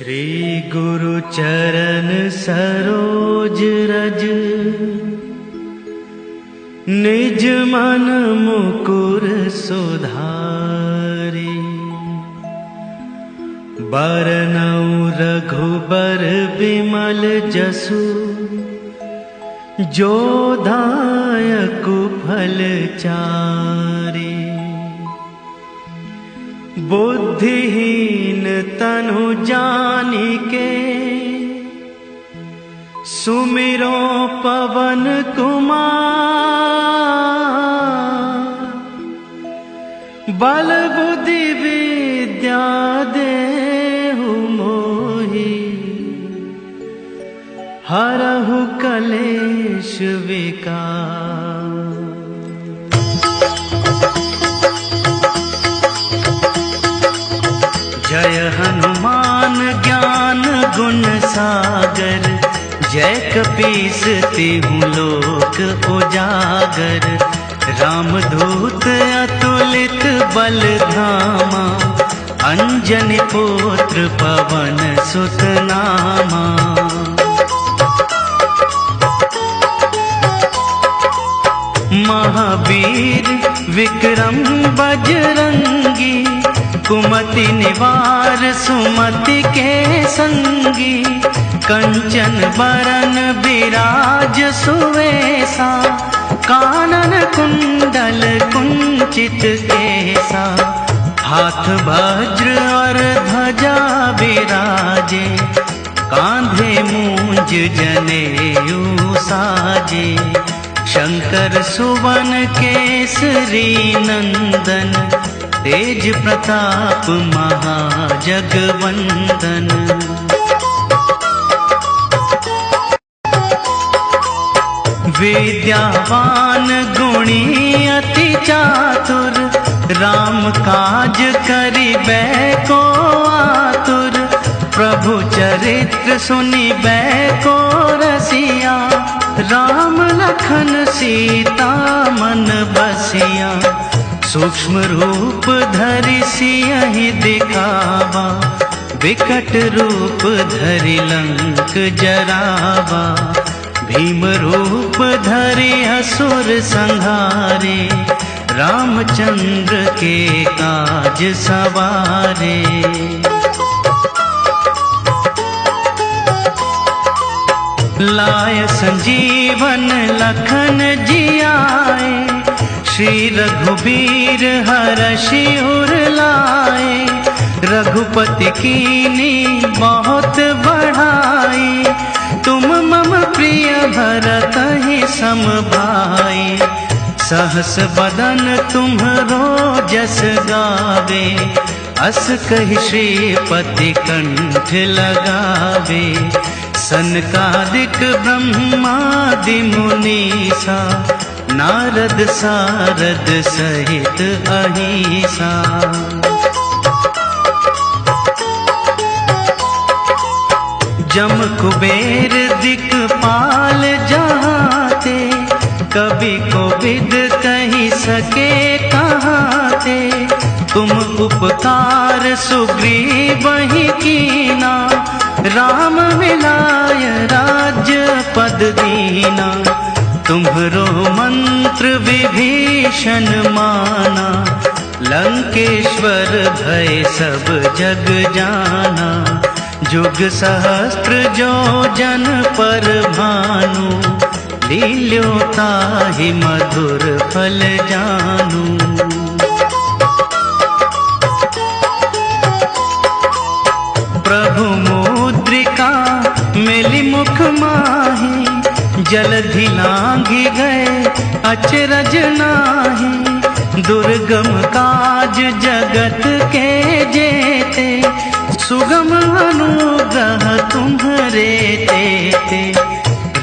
श्री गुरु चरण सरोज रज, निज मन मुकुर सुधारी। बरनउँ रघुबर बिमल जसु, जो दायकु फल चारि। बुद्धिहीन तनु जानिके, सुमिरो पवन कुमार। बल बुद्धि विद्या देहु मोहि, हरहु कलेश विकार। जय हनुमान ज्ञान गुण सागर, जय कपीस तिहु लोक उजागर। रामदूत अतुलित बल धामा, अंजनी पुत्र पवन सुत नामा। महावीर विक्रम बजरंगी, कुमति निवार सुमति के संगी। कंचन बरन बिराज सुवेसा, कानन कुंडल कुंचित केसा। हाथ वज्र और ध्वजा विराजे, कांधे मूंज जनेऊ साजे। शंकर सुवन केसरी नंदन, तेज प्रताप महाजगवंदन। विद्यावान गुणी अति चातुर, राम काज करिबे को आतुर। प्रभु चरित्र सुनिबे को रसिया, राम लखन सीता मन बसिया। सूक्ष्म रूप धरि सियहि दिखावा, विकट रूप धरि लंक जरावा। भीम रूप धरि असुर संहारे, रामचंद्र के काज सवारे। लाय संजीवन लखन जियाए, श्री रघुबीर हरषि उर लाए। रघुपति कीनी बहुत बढ़ाई, तुम मम प्रिय भरतहि सम भाई। सहस बदन तुम्हरो जस गावे, अस कहि श्रीपति कंठ लगावे। सनकादिक ब्रह्मादि मुनीसा, नारद सारद सहित अहिसा। जम कुबेर दिक्पाल जहाते, कवि कोविद कहि सके कहाते। तुम उपकार सुग्रीवहि कीना, राम मिलाय राज्य पद दीना। तुम्हरो मंत्र विभीषण माना, लंकेश्वर भय सब जग जाना। जुग सहस्त्र जो जन पर भानु, लील्यो ताहि मधुर फल जानू। प्रभु मुद्रिका मिली मुख माही, जलधि लांघि गए अचरज नाही। दुर्गम काज जगत के जेते, सुगम अनुग्रह तुम्हरे तेते।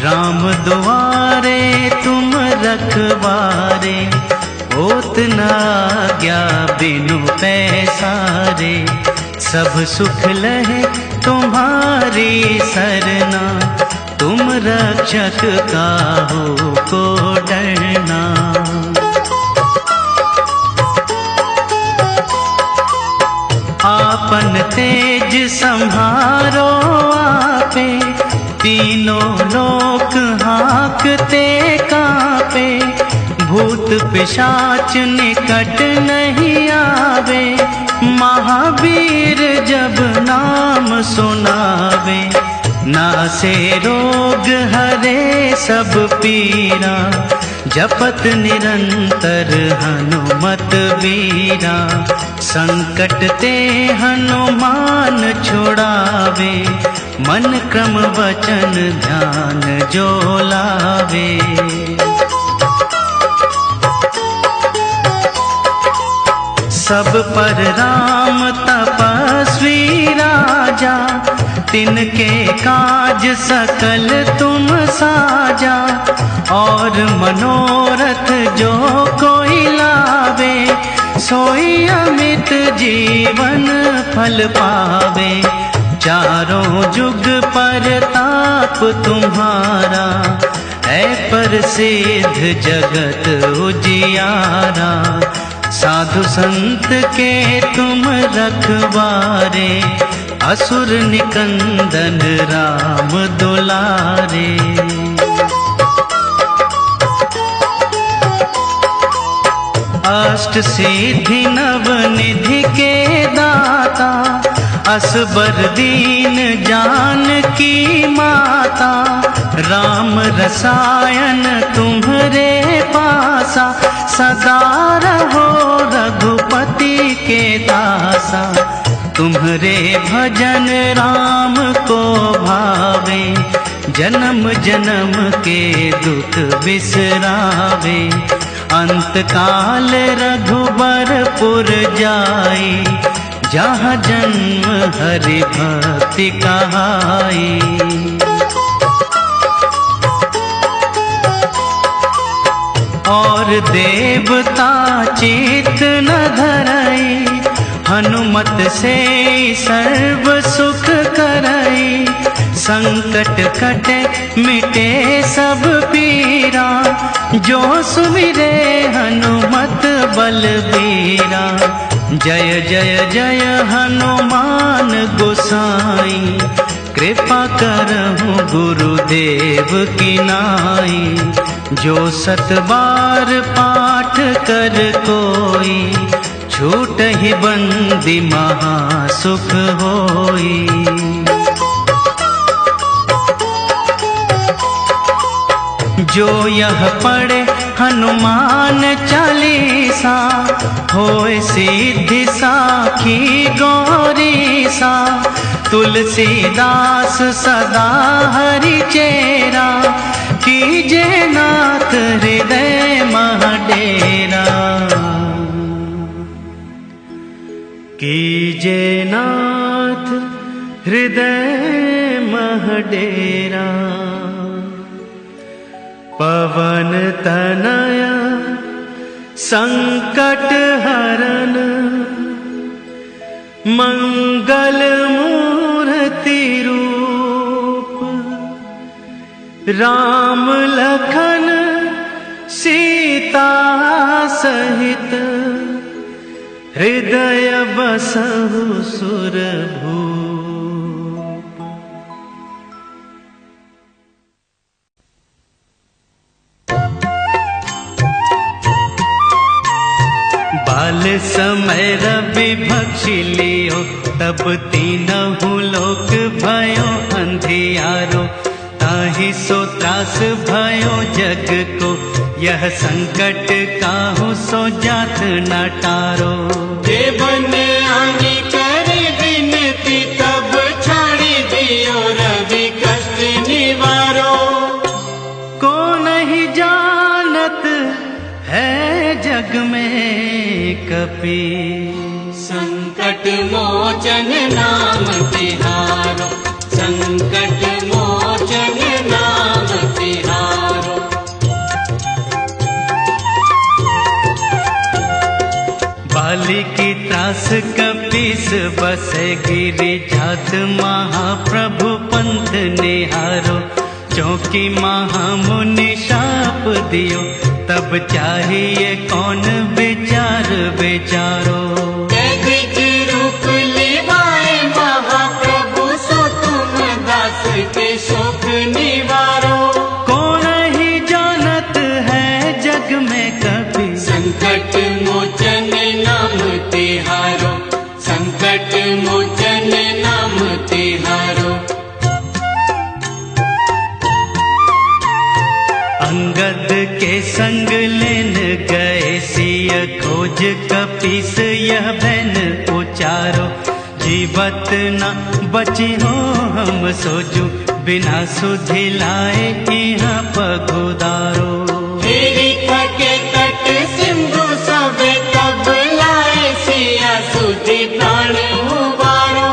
राम दुआरे तुम रखवारे, होत न आज्ञा बिनु पैसारे। सब सुख लहे तुम्हारी सरना, तुम रक्षक काहू को डरना। आपन तेज संहारो आपे, तीनों लोक हाँकते कांपे, भूत पिशाच निकट नहीं आवे, महावीर जब नाम सुनावे, नासे रोग हरे सब पीरा, जपत निरंतर हनुमत वीरा, संकट ते हनुमान छुड़ावे, मन क्रम वचन ध्यान जो लावे। सब पर राम तपस्वी राजा, तिनके काज सकल तुम साजा, और मनोरथ जो कोई लावे, सोई अमित जीवन फल पावे, चारों जुग परताप तुम्हारा, है प्रसिद्ध जगत उजियारा, साधु संत के तुम रखवारे, असुर निकंदन राम दुलारे। अष्ट सिद्धि नव निधि के दाता, असबर दीन जानकी माता, राम रसायन तुम्हरे पासा, सदा रहो रघुपति के दासा, तुम्हरे भजन राम को भावे, जन्म जन्म के दुख बिसरावे, अंत काल रघुबरपुर जाई, जहाँ जन्म हरि भक्ति कहाई। और देवता चित न धरई, हनुमत से सर्व सुख करई, संकट कटे मिटे सब पीरा, जो सुमिरे हनुमत बलबीरा, जय जय जय हनुमान गोसाई, कृपा करहु गुरुदेव की नाई, जो सत बार पाठ कर कोई, छूट ही बंदी महासुख होई। जो यह पढ़े हनुमान चालीसा, होए सिद्धि साखी गौरीसा, तुलसीदास सदा हरि चेरा, कीजे नाथ हृदय महडेरा, कीजे नाथ हृदय महडेरा, पवन तनया संकट हरन, मंगल मूर्ति रूप, राम लखन सीता सहित, हृदय बसहु सुरभूप। बाल समय रवि भक्षी लियो, तब तीनहु लोक भयो अंधियारो, ताहि सो त्रास भयो जग को, यह संकट काहू सो जात न टारो। देवन आनी करे विनती, तब छाड़ी दियो रवि कष्ट निवारो। को नहीं जानत है जग में कपि, संकट मोचन नाम तिहारो, संकट मोचन नाम तिहारो। बाली की त्रास कपीस बसे गिरि जात, महाप्रभु पंथ निहारो, चौकी महामुनि शाप दियो, तब चाहिए कौन विचार विचारो। द्विज रूप ले मोचन नाम तिहारो। अंगद के संग लेन गए सिय खोज कपीस यह बैन उचारो। जीवत न बची हो हम सोजू बिना सुधि लाए यहाँ पगुदारो। तेरी के तट सिंधु सबे तब लाए सिया सुधि प्राण उबारो।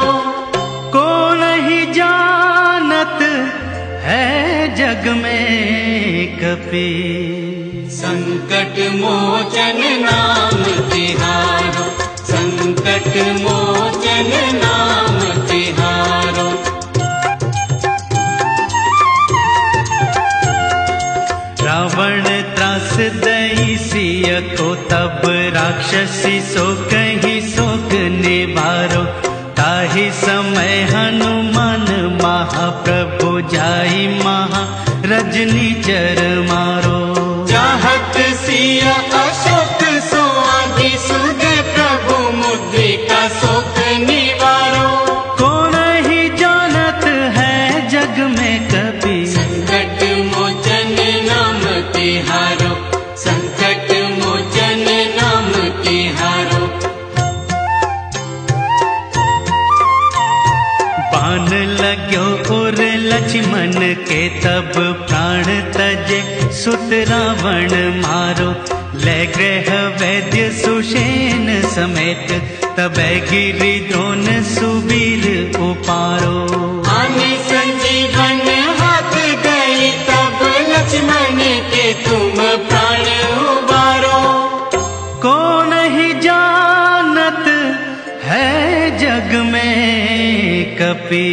को नहीं जानत है जग में कपि संकट मोचन नाम तिहारो। संकट मोचन नाम तिहारो। रावण त्रास दई सिय को तब राक्षसी सो कहीं शोक निवारो। ताहि समय हनुमान महाप्रभु जाई महा रजनी चर मारो। चाहत सिया अशोक सो आदि सुधे प्रभु मुद्रिका शोक निवारो। को नहीं जानत है जग में कपि संकट मोचन नाम तिहारो। संकट मोचन नाम तिहारो। बाण लाग्यो और लक्ष्मण के तब प्राण तजे सुत रावण मारो। ले ग्रह वैद्य सुषेण समेत तब गिरि द्रोण सुबीर उपारो। आने संजीवन हाथ गई तब लक्ष्मण के तुम प्राण उबारो। को नहीं जानत है जग में कपि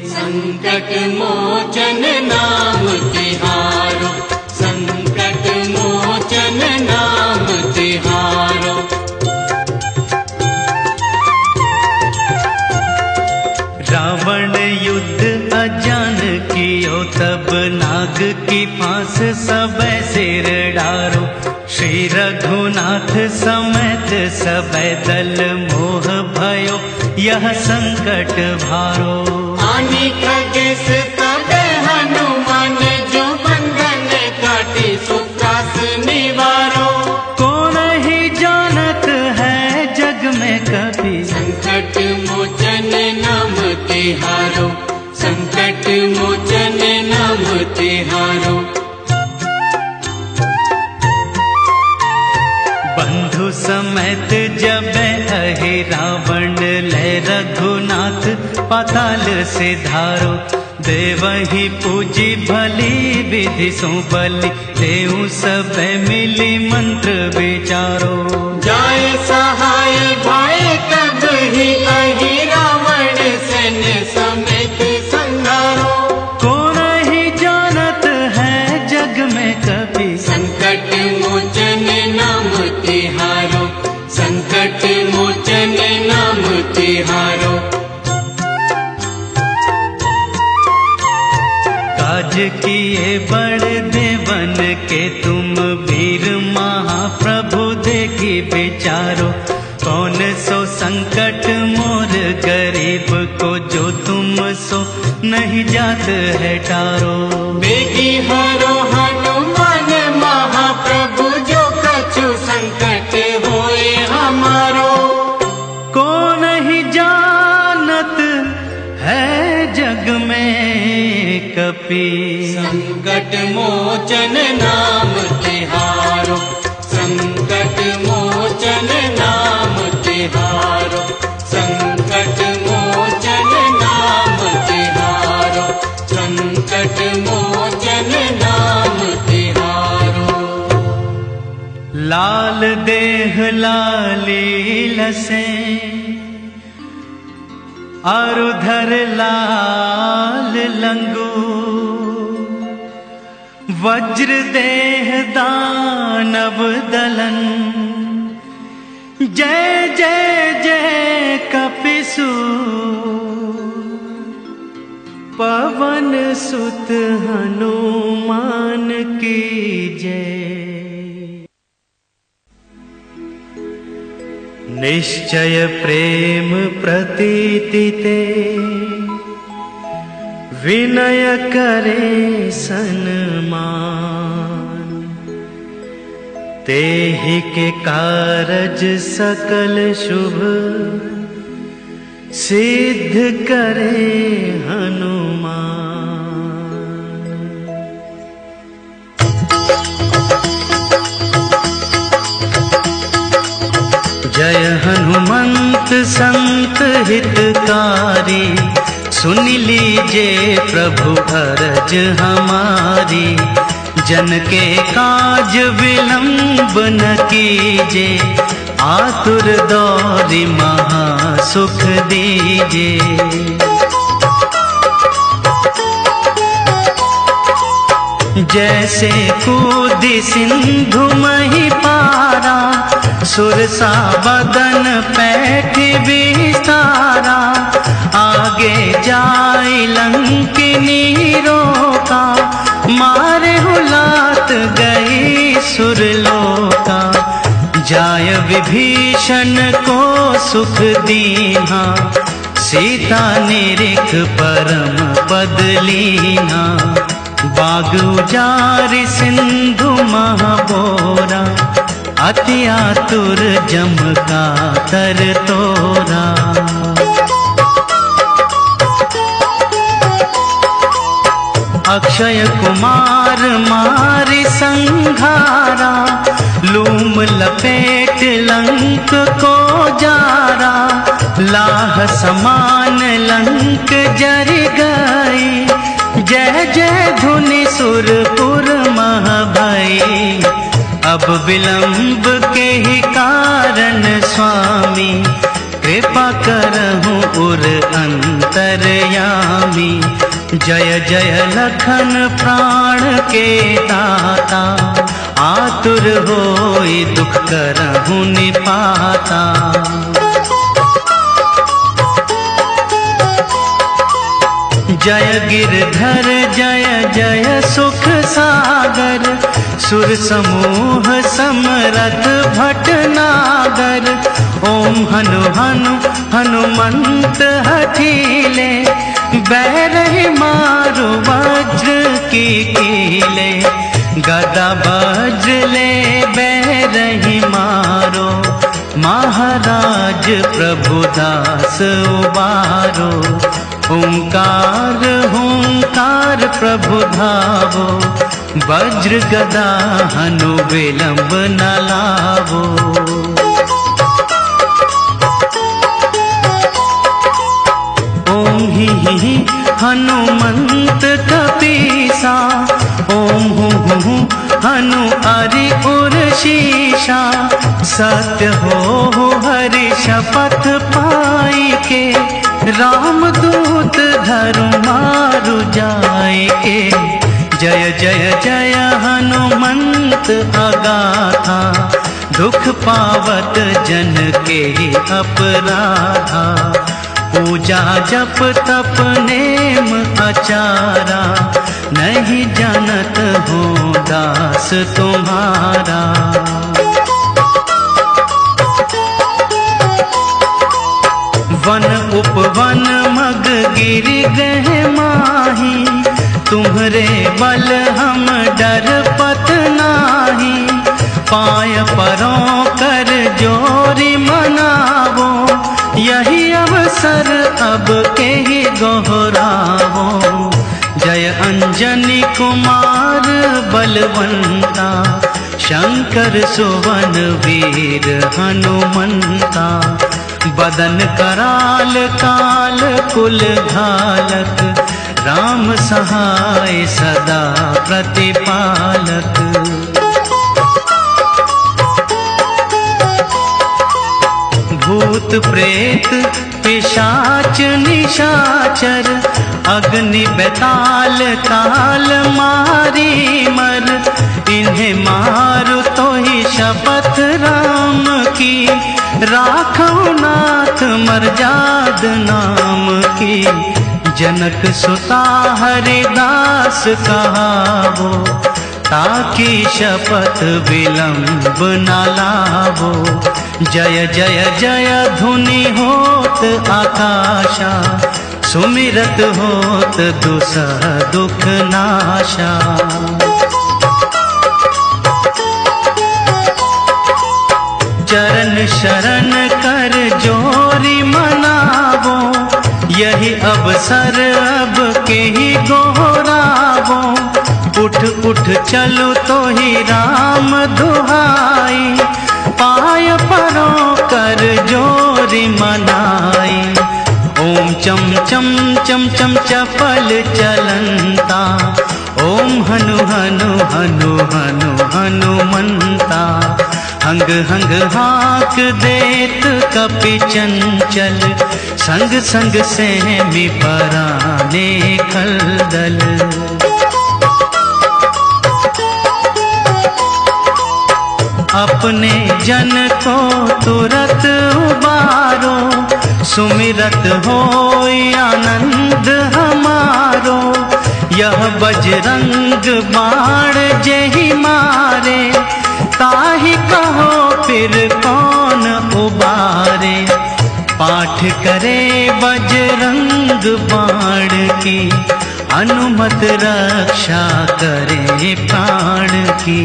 संकट मोचन नाम तिहारो। संकट मोचन नाम तिहारो। रावण युद्ध अजान कियो तब नाग की फांस सब सिर डारो। श्री रघुनाथ समेत सब दल मोह भयो यह संकट भारो। आनी खगेश तब हनुमान जो बंधन काटी सुत्रास निवारो। को नहीं जानत है जग में कपि संकट मोचन नाम तिहारो। संकट मोचन नाम तिहारो। बंधु समेत जब अहि रावण ले रघुनाथ पाताल से धारो। देवहि पूजी भली विधि सो बलि देहु सब मिली मंत्र विचारो। जाय सहाय भाई तब ही अहि रावण सेन समेत संहारो। को नहीं जानत है जग में कपि संकट मोचन नाम तिहारो। संकट मोचन नाम तिहारो। काज किए बड़ देवन के तुम वीर महाप्रभु देखी विचारो। कौन सो संकट मोर गरीब को जो तुम सो नहीं जात है टारो। बेगी हरो हनुमान महाप्रभु जो कछु संकट होए हमारो। को नहीं जानत है जग में कपि संकट मोचन नाम तिहारो। संकट मोचन नाम तिहारो। संकट मोचन नाम तिहारो। संकट मोचन नाम तिहारो। लाल देह लाली लसे अरुधर लाल लंगू। वज्र देह दानव दलन जय जय जय कपिसु। पवन सुत हनुमान की जय। निश्चय प्रेम प्रतीति ते विनय करे सन्मान। तेहि के कारज सकल शुभ सिद्ध करे हनुमान। जय हनुमंत संत हितकारी, सुन लीजे प्रभु अरज हमारी। जन के काज विलंब न कीजे, आतुर दौरि महा सुख दीजे। जैसे कूदी सिंधु मही पारा, सुरसा बदन पैठ विस्तारा। आगे जाय लंकिनी रोका, मारे हुलात गई सुरलोका। जाय विभीषण को सुख दीना, सीता निरिख परम पद लीना। बाग उजारि सिंधु महाबोरा, अति आतुर जम का तर तोरा। अक्षय कुमार मारि संघारा, लूम लपेट लंक को जारा। लाह समान लंक जर गई, जय जय धुनि सुरपुर मह भई। अब विलंब के ही कारण स्वामी, कृपा करहु उर अंतरयामी। जय जय लखन प्राण के दाता, आतुर होई दुख करहु निपाता। जय गिरधर जय जय सुख सागर, सुर समूह समरथ भटनागर। ओम हनु हनु हनुमंत हठीले, बैरहि मारु वज्र की कीले। गदा वज्र ले बैरहि मारो, महाराज प्रभुदास उबारो। ओंकार हुंकार प्रभु धावो, वज्र गदा हनु विलंब न लावो। ओम ही हनुमंत कपीसा, ओम हूँ हनु अरि उर शीशा। सत्य हो हरि शपथ पाई के, रामदूत धरु मारु जाय के। जय जय जय हनुमंत अगाथा, दुख पावत जन के अपराधा। पूजा जप तप नेम आचारा, नहीं जानत हो दास तुम्हारा। वन उपवन मग गिरि गह माही, तुम्हरे बल हम डर पत नाही। पाय परों कर जोरी मनावो, यही अवसर अब के ही दोहरावो। जय अंजनी कुमार बलवंता, शंकर सुवन वीर हनुमंता। बदन कराल काल कुल घालक, राम सहाय सदा प्रतिपालक। भूत प्रेत पिशाच निशाचर, अग्नि बेताल काल मारी मर। इन्हें मारु तो ही शपथ राम की, राखो नाथ मर्याद नाम की। जनक सुता हरिदास कहावो, ताकि शपथ विलंब न लावो। जय जय जय धुनि होत आकाशा, सुमिरत होत दुसह दुख नाशा। चरण शरण कर जोरी मनावो, यही अवसर अब के ही गोहरावो। उठ उठ चलो तो ही राम दुहाई, पाय परों कर जोरी मनाई। ओम चम चम चम चम चपल चलंता, ओम हनु हनु हनु हनु हनुमंता। हंग हंग हाक देत कपि चंचल, संग संग सहमी पराने खलदल। अपने जन को तुरत उबारो, सुमिरत होय आनंद हमारो। यह बजरंग बाण जेहि मारे, ताहि कहो फिर कौन उबारे। पाठ करे बजरंग बाण की, अनुमत रक्षा करे प्राण की।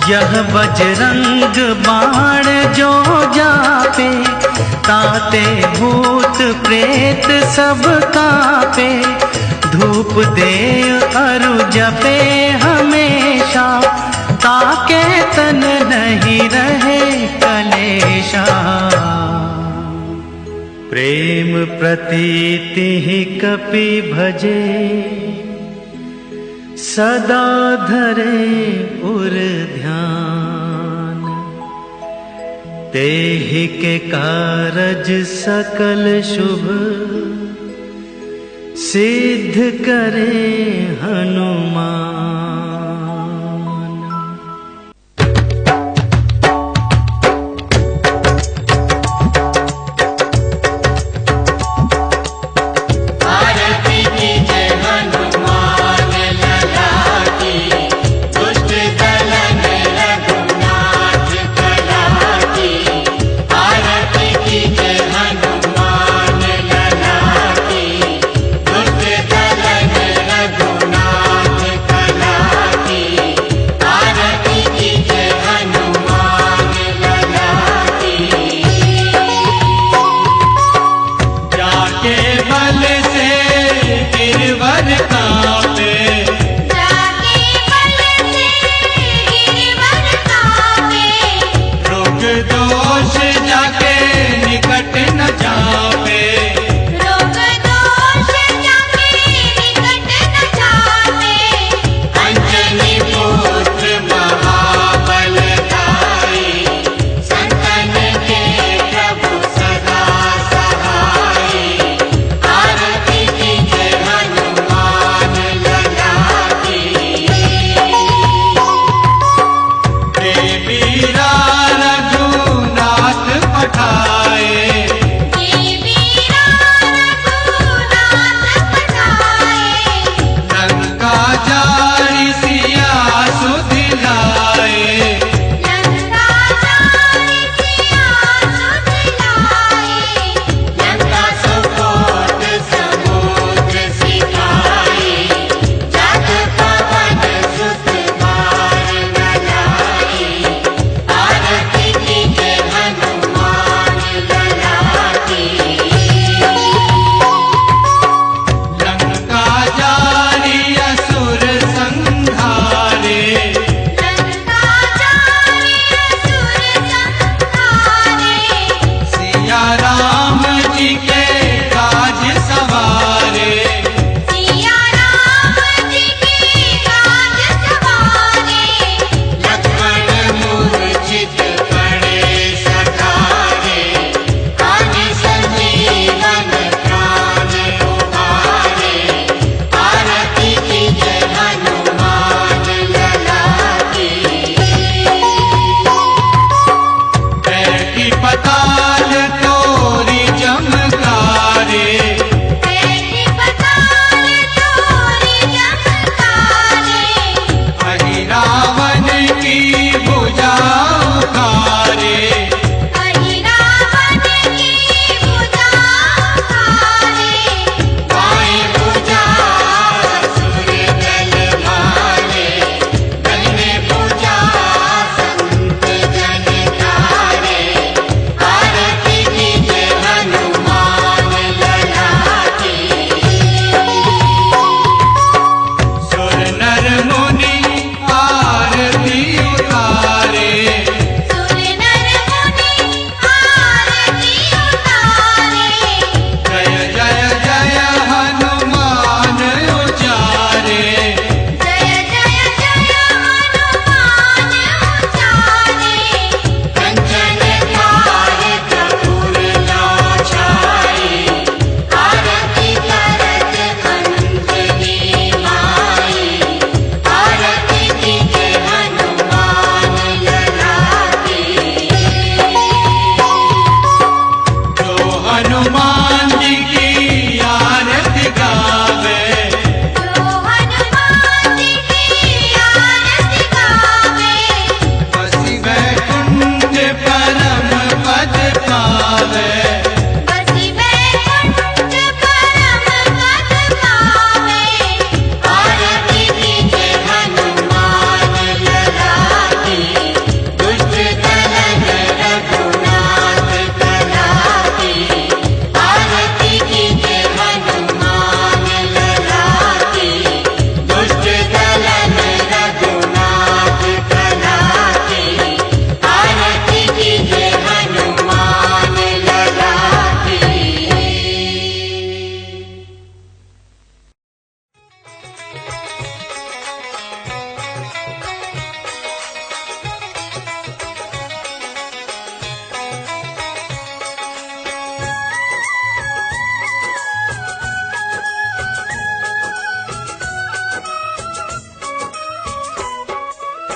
यह बजरंग बाण जो जापे, ताते भूत प्रेत सब कापे। धूप दे अरु जपे हमेशा, ताके तन नहीं रहे कलेशा। प्रेम प्रतीति ही कपि भजे, सदा धरे उर ध्यान। तेहि के कारज सकल शुभ, सिद्ध करे हनुमान।